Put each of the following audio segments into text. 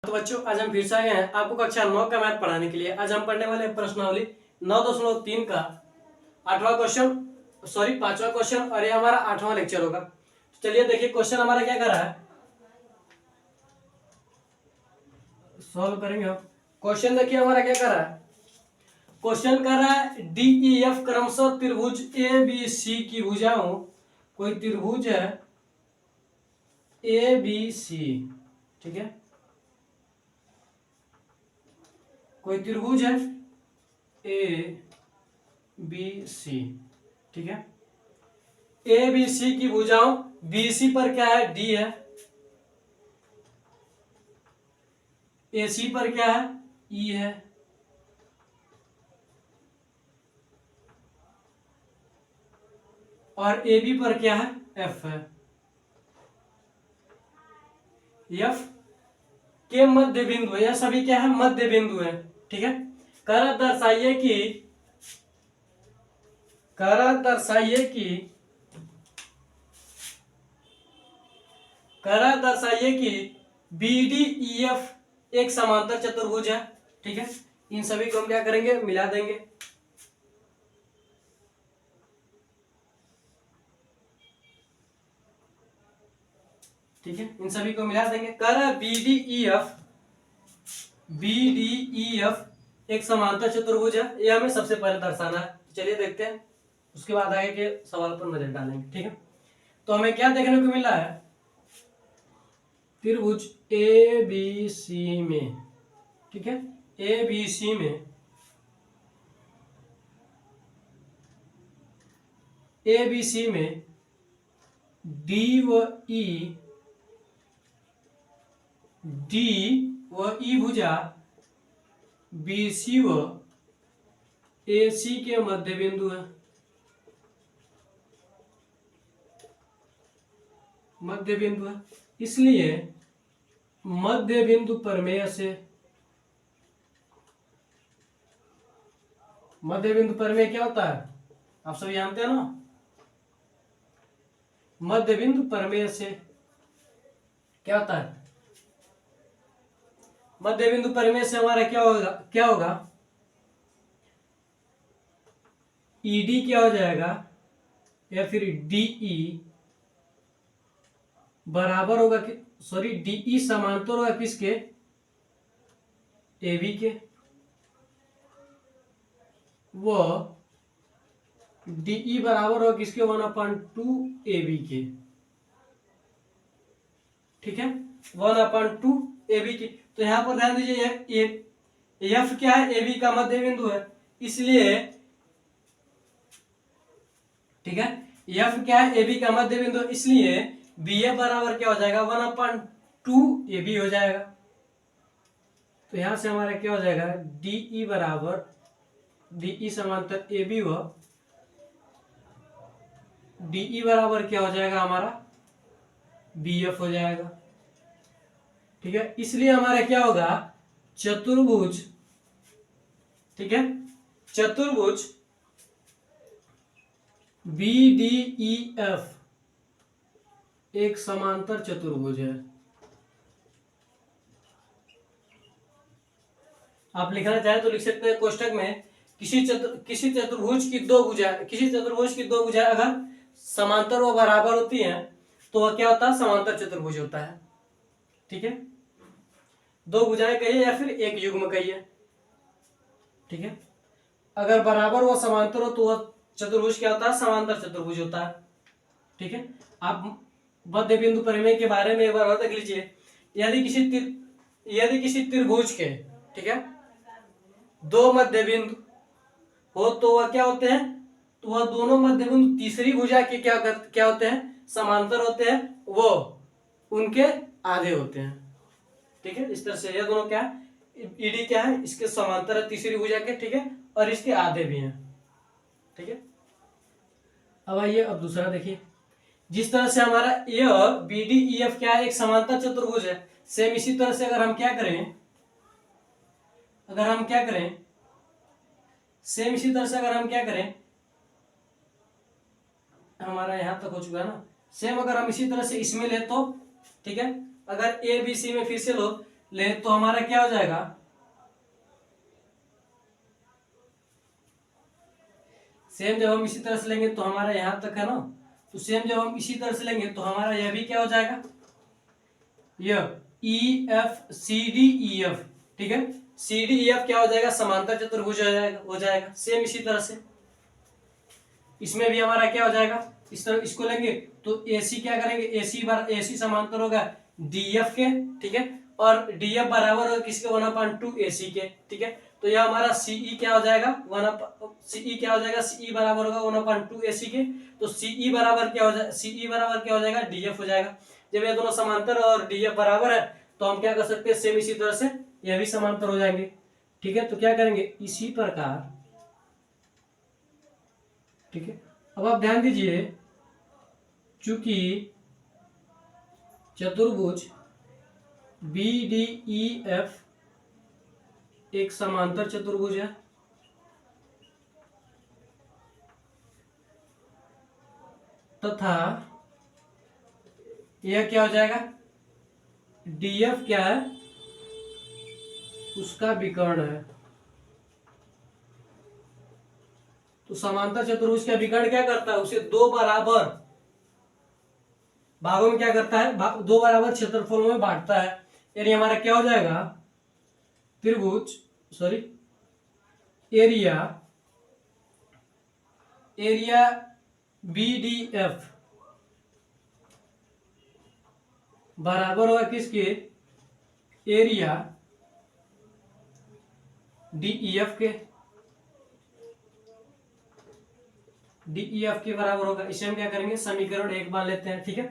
तो बच्चों आज हम फिर से आए हैं आपको कक्षा 9 का मैथ पढ़ाने के लिए। आज हम पढ़ने वाले हैं प्रश्नावली 9.3 का 8वां क्वेश्चन, सॉरी 5वां क्वेश्चन, और ये हमारा 8वां लेक्चर होगा। तो चलिए देखिए क्वेश्चन हमारा क्या कर रहा है, सॉल्व करेंगे हम। क्वेश्चन देखिए हमारा क्या कर रहा है, क्वेश्चन कर रहा है डी ई एफ क्रमशः त्रिभुज ए बी सी की भुजाओं, कोई त्रिभुज है ए बी सी, ठीक है, कोई त्रिभुज है ए बी सी, ठीक है। ए बी सी की भुजाओं बी सी पर क्या है, डी है, ए सी पर क्या है, ई है, और ए बी पर क्या है, एफ है। एफ के मध्य बिंदु है, यह सभी क्या है, मध्य बिंदु है, ठीक है। कर दर्शाइए कि बी डी ई एफ एक समांतर चतुर्भुज है, ठीक है। इन सभी को हम क्या करेंगे, मिला देंगे, ठीक है। इन सभी को मिला देंगे। कर बी डी ई एफ एक समांतर चतुर्भुज है, ये हमें सबसे पहले दर्शाना है। चलिए देखते हैं, उसके बाद आगे के सवाल पर नजर डालेंगे, ठीक है। तो हमें क्या देखने को मिला है, त्रिभुज ए बी सी में, ठीक है, ए बी सी में डी व ई भुजा बी सी व ए सी के मध्य बिंदु है, इसलिए मध्य बिंदु प्रमेय क्या होता है, आप सब जानते हैं ना। मध्य बिंदु प्रमेय से क्या होता है, मध्य बिंदु प्रमेय से हमारा क्या होगा, ईडी क्या हो जाएगा, या फिर डीई बराबर होगा, सॉरी डीई समांतर होगा किसके, एबी के, वो डीई बराबर होगा किसके, 1/2 एबी के, ठीक है, 1/2 एबी की। तो यहां पर ध्यान दीजिए, एफ क्या है, एबी का मध्य बिंदु है, इसलिए, ठीक है, एफ क्या है, एबी का मध्य बिंदु, इसलिए बी एफ बराबर क्या हो जाएगा, 1/2 एबी हो जाएगा। तो यहां से हमारा क्या हो जाएगा, डीई बराबर डीई समांतर एबी व डीई बराबर क्या हो जाएगा हमारा, बी एफ हो जाएगा, ठीक है। इसलिए हमारा क्या होगा, चतुर्भुज, ठीक है, चतुर्भुज बी डी ई एफ एक समांतर चतुर्भुज है। आप लिखना चाहे तो लिख सकते हैं कोष्टक में, किसी चतुर्भुज की दो भुजाएं अगर समांतर व बराबर होती हैं तो वह क्या होता है, समांतर चतुर्भुज होता है, ठीक है। दो भुजाएं कहिए या फिर एक युग्म कहिए, ठीक है। अगर बराबर व समांतर हो तो वह चतुर्भुज क्या होता है, समांतर चतुर्भुज होता है, ठीक है। आप मध्य बिंदु प्रमेय के बारे में एक बार और देख लीजिए। यदि किसी त्रिभुज के, ठीक है, दो मध्य बिंदु हो तो वह क्या होते हैं, तो वह दोनों मध्य बिंदु तीसरी भुजा के क्या होते हैं, समांतर होते हैं, वो उनके आधे होते हैं, ठीक है। इस तरह से ये दोनों क्या है, ईडी क्या है, इसके समांतर है तीसरी भुजा के, ठीक है, और इसके आधे भी हैं, ठीक है। अब आइए अब दूसरा देखिए, जिस तरह से हमारा यह बी डी ई एफ क्या है, एक समांतर चतुर्भुज है, सेम इसी तरह से अगर हम क्या करें, सेम इसी तरह से अगर हम क्या करें, हमारा यहां तक हो चुका है ना, सेम अगर हम इसी तरह से इसमें ले तो, ठीक है, अगर ए बी सी में फिर से लो ले तो हमारा क्या हो जाएगा, सेम जब हम इसी तरह से लेंगे तो हमारा यहां तक है ना, तो सेम जब हम इसी तरह से लेंगे तो हमारा यह भी क्या हो जाएगा, यह E F C D E F, ठीक है। सी डी ई एफ क्या हो जाएगा, समांतर चतुर्भुज हो जाएगा सेम इसी तरह से। इसमें भी हमारा क्या हो जाएगा, इस तरह इसको लेंगे तो AC क्या करेंगे, AC समांतर होगा DF के, ठीक है। और DF बराबर होगा किसके, 1/2 AC के, ठीक है। तो यह हमारा CE क्या हो जाएगा, CE क्या हो जाएगा, CE बराबर होगा 1/2 AC के। तो CE बराबर क्या हो जाएगा, CE बराबर क्या हो जाएगा, DF हो जाएगा। जब ये दोनों समांतर और DF बराबर है तो हम क्या कर सकते हैं, सेम इसी तरह से यह भी समांतर हो जाएंगे, ठीक है। तो क्या करेंगे, इसी प्रकार, ठीक है। अब आप ध्यान दीजिए, चूंकि चतुर्भुज BDEF एक समांतर चतुर्भुज है तथा यह क्या हो जाएगा, DF क्या है, उसका विकर्ण है। तो समांतर चतुर्भुज का विकर्ण क्या करता है, उसे दो बराबर भागों में क्या करता है, दो बराबर क्षेत्रफलों में बांटता है। यानी हमारा क्या हो जाएगा, त्रिभुज एरिया BDF बराबर होगा किसके, एरिया DEF के बराबर होगा। इसे हम क्या करेंगे, समीकरण 1 मान लेते हैं, ठीक है।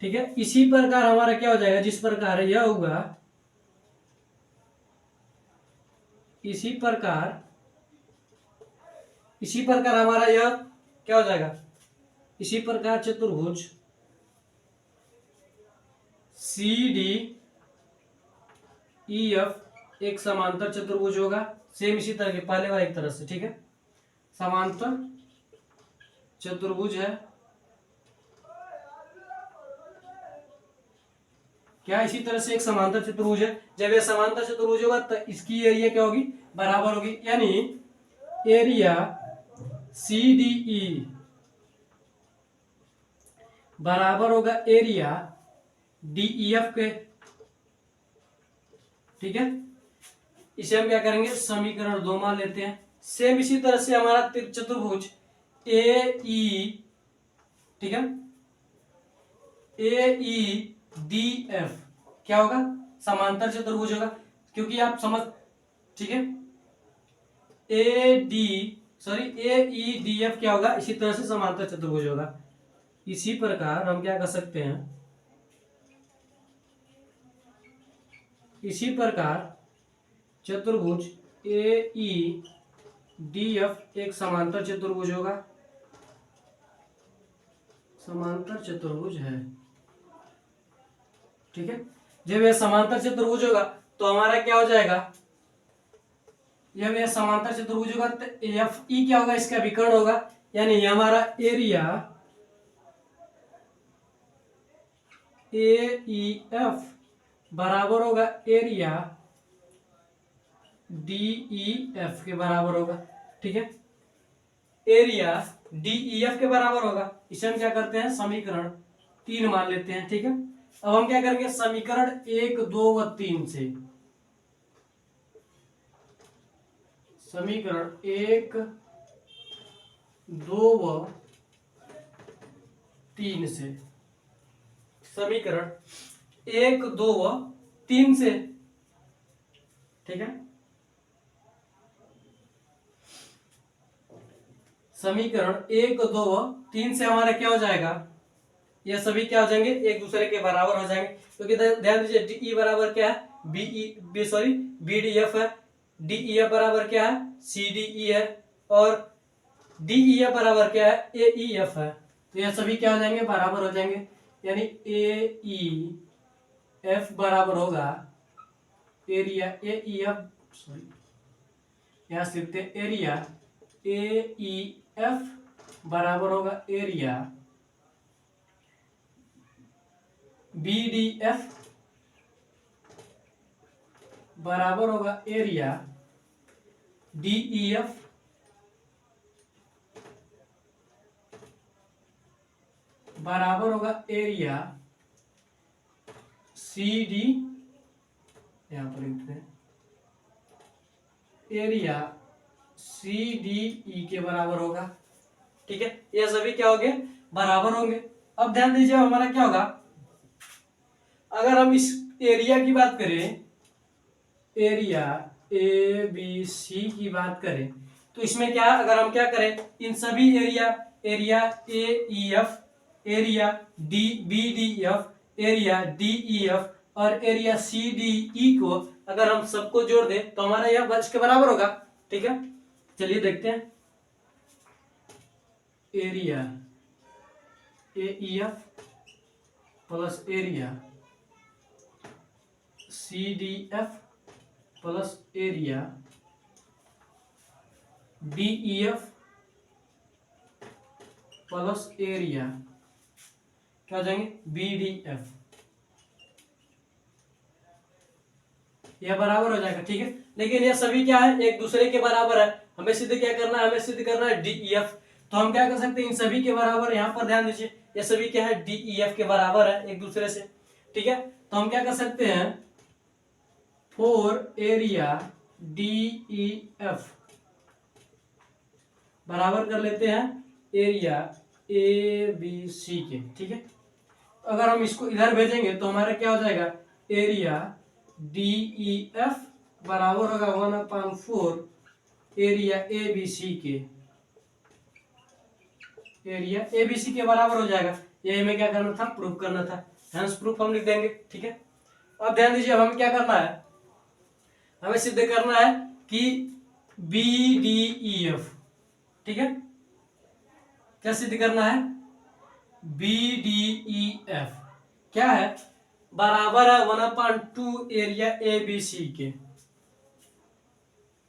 ठीक है, इसी प्रकार हमारा क्या हो जाएगा, जिस प्रकार यह होगा, इसी प्रकार हमारा यह क्या हो जाएगा, इसी प्रकार चतुर्भुज CDEF एक समांतर चतुर्भुज होगा, सेम इसी तरह के पहले वाले एक तरह से, ठीक है। समांतर चतुर्भुज है क्या, इसी तरह से एक समांतर चतुर्भुज है। जब यह समांतर चतुर्भुज होगा तो इसकी एरिया क्या होगी, बराबर होगी। यानी एरिया CDE बराबर होगा एरिया DEF के, ठीक है। इसे हम क्या करेंगे, समीकरण 2 मान लेते हैं। सेम इसी तरह से हमारा चतुर्भुज AE, ठीक है, AEDF क्या होगा, समांतर चतुर्भुज होगा, क्योंकि आप समझ, ठीक है। AEDF क्या होगा, इसी तरह से समांतर चतुर्भुज होगा। इसी प्रकार हम क्या कर सकते हैं, इसी प्रकार चतुर्भुज AEDF एक समांतर चतुर्भुज होगा, समांतर चतुर्भुज है, ठीक है। जब यह समांतर चतुर्भुज होगा तो हमारा क्या हो जाएगा, जब यह समांतर चतुर्भुज होगा तो FE क्या होगा, इसका विकर्ण होगा। यानी हमारा एरिया AEF बराबर होगा एरिया DEF के बराबर होगा, ठीक है। एरिया DEF के बराबर होगा। इसे हम क्या करते हैं, समीकरण 3 मान लेते हैं, ठीक है। अब हम क्या करेंगे, समीकरण 1, 2 व 3 से, समीकरण 1, 2 व 3 से, समीकरण 1, 2 व 3 से, ठीक है। समीकरण 1, 2 व 3 से हमारा क्या हो जाएगा, ये सभी क्या हो जाएंगे, एक दूसरे के बराबर हो जाएंगे। क्योंकि ध्यान दीजिए, DE बराबर क्या है, BDF है, DEF बराबर क्या है, CDE है, और DEF बराबर क्या है, AEF है। तो यह सभी क्या हो जाएंगे, बराबर हो जाएंगे। यानी AEF बराबर होगा एरिया AEF, यहां से लिखते हैं, एरिया AEF बराबर होगा एरिया BDF बराबर होगा एरिया DEF बराबर होगा एरिया CD, यहां पर लिखते हैं एरिया CDE के बराबर होगा। ठीक है, ये सभी क्या होंगे, बराबर होंगे। अब ध्यान दीजिए हमारा क्या होगा, अगर हम इस एरिया की बात करें, एरिया ABC की बात करें, तो इसमें क्या, अगर हम क्या करें, इन सभी area AEF, area BDF, area DEF और एरिया CDE को अगर हम सबको जोड़ दें तो हमारा यह इसके बराबर होगा। ठीक है, चलिए देखते हैं। Area AEF plus area CDF plus area DEF plus area क्या हो जाएंगे, BDF, यह बराबर हो जाएगा। ठीक है, लेकिन यह सभी क्या है, एक दूसरे के बराबर है। हमें सिद्ध क्या करना है, हमें सिद्ध करना है DEF। तो हम क्या कर सकते हैं, इन सभी के बराबर, यहाँ पर ध्यान दीजिए, ये सभी क्या है, DEF के बराबर है एक दूसरे से। ठीक है, तो हम क्या कर सकते हैं, फोर एरिया DEF बराबर कर लेते हैं एरिया ABC के। ठीक है, अगर हम इसको इधर भेजेंगे तो हमारा क्या हो जाएगा, एरिया DEF बराबर होगा 1/4 एरिया ABC के, एरिया ABC के बराबर हो जाएगा। ये हमें क्या करना था, प्रूफ करना था, हेंस प्रूफ हम लिख देंगे। ठीक है, अब ध्यान दीजिए, अब हमें क्या करना है, हमें सिद्ध करना है कि BDEF, ठीक है, क्या सिद्ध करना है, BDEF क्या है, बराबर है 1/2 एरिया ABC के।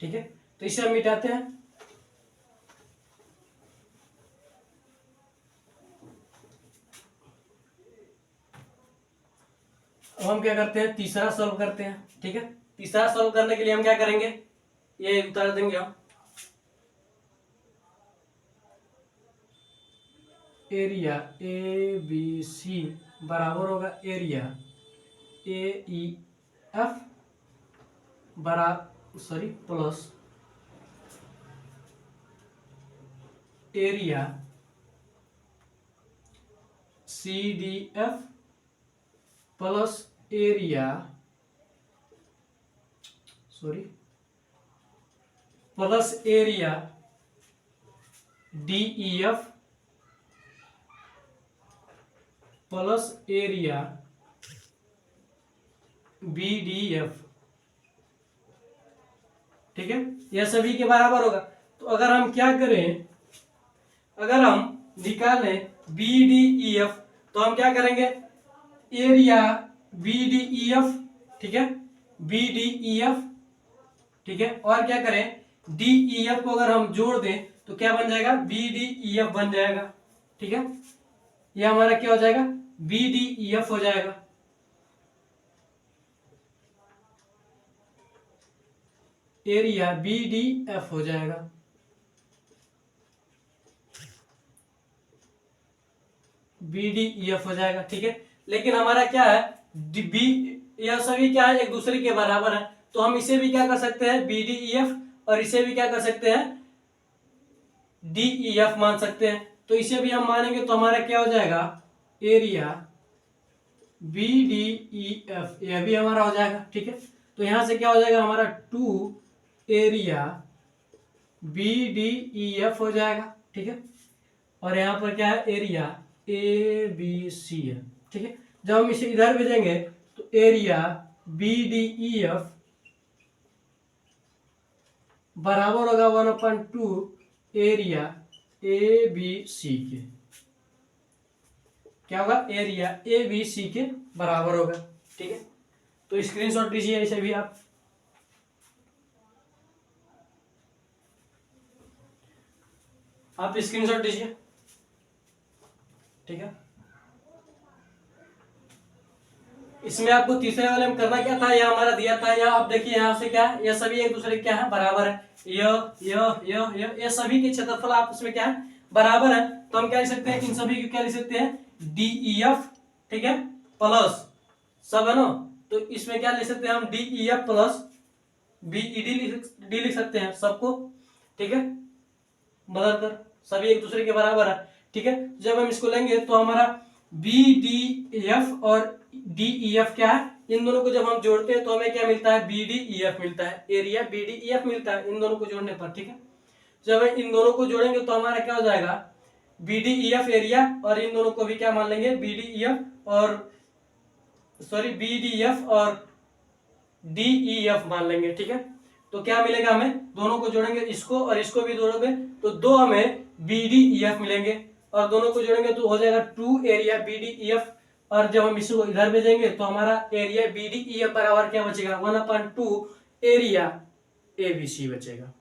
ठीक है, तो इसे हम मिटाते हैं। अब हम क्या करते हैं, तीसरा सॉल्व करते हैं। ठीक है, तीसरा सॉल्व करने के लिए हम क्या करेंगे, ये उतार देंगे हम, एरिया ABC बराबर होगा area AEF plus area CDF plus area plus area DEF plus area BDF। ठीक है, यह सभी के बराबर होगा। तो अगर हम क्या करें, अगर हम निकालें BDEF तो हम क्या करेंगे, एरिया BDEF, ठीक है, BDEF, ठीक है, और क्या करें, DEF को अगर हम जोड़ दें तो क्या बन जाएगा, BDEF बन जाएगा। ठीक है, यह हमारा क्या हो जाएगा, BDEF हो जाएगा। एरिया BDF हो जाएगा। BDEF हो जाएगा। ठीक है, लेकिन हमारा क्या है, यह सभी क्या है, एक दूसरे के बराबर है, तो हम इसे भी क्या कर सकते हैं, BDEF, और इसे भी क्या कर सकते हैं, DEF मान सकते हैं। तो इसे भी हम मानेंगे तो हमारा क्या हो जाएगा, एरिया BDEF, यह भी हमारा हो जाएगा। ठीक है, तो यहां से क्या हो जाएगा, हमारा 2 एरिया BDEF हो जाएगा। ठीक है, और यहाँ पर क्या है, एरिया ABC है। ठीक है, जब हम इसे इधर भेजेंगे तो एरिया BDEF बराबर होगा 1/2 एरिया ABC के। क्या होगा, एरिया ABC के बराबर होगा। ठीक है, तो स्क्रीनशॉट लीजिए इसे भी आप स्क्रीनशॉट लीजिए। ठीक है, इसमें आपको तीसरे वाले में करना क्या था, यहाँ हमारा दिया था, यहाँ आप देखिए यहाँ से क्या है, ये सभी एक दूसरे के क्या है, बराबर है। ये सभी के क्षेत्रफल आप उसमें क्या है, बराबर है। तो हम क्या लिख सकते हैं, इन सभी को क्या लिख सकते हैं, DEF, ठीक है, प्लस सब है ना, तो इसमें क्या लिख सकते हैं हम, DEF प्लस BED लिख सकते हैं सबको, ठीक है, बदल कर सभी एक दूसरे के बराबर है, ठीक है। जब हम इसको लेंगे तो हमारा BDEF और DEF क्या है, इन दोनों को जब हम जोड़ते हैं तो हमें क्या मिलता है, BDEF मिलता है, एरिया BDEF मिलता है इन दोनों को जोड़ने पर, ठीक है। जब हम इन दोनों को जोड़ेंगे तो हमारा क्या हो जाएगा, BDEF एरिया, और इन दोनों को भी क्या मान लेंगे, BDEF और DEF मान लेंगे, ठीक है। तो क्या मिलेगा हमें, दोनों को जोड़ेंगे, इसको और इसको भी जोड़ोगे तो दो हमें BDEF मिलेंगे, और दोनों को जोड़ेंगे तो हो जाएगा 2 एरिया BDEF, और जब हम इसको इधर भेजेंगे तो हमारा एरिया BDEF बराबर क्या बचेगा, 1/2 एरिया ABC बचेगा,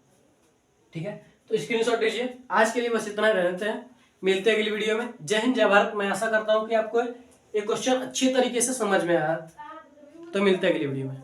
ठीक है। तो स्क्रीनशॉट लीजिए। आज के लिए बस इतना ही रहते हैं, मिलते हैं अगली वीडियो में। जय हिंद जय भारत। मैं आशा करता हूँ कि आपको ये क्वेश्चन अच्छी तरीके से समझ में आया, तो मिलते हैं अगली वीडियो में।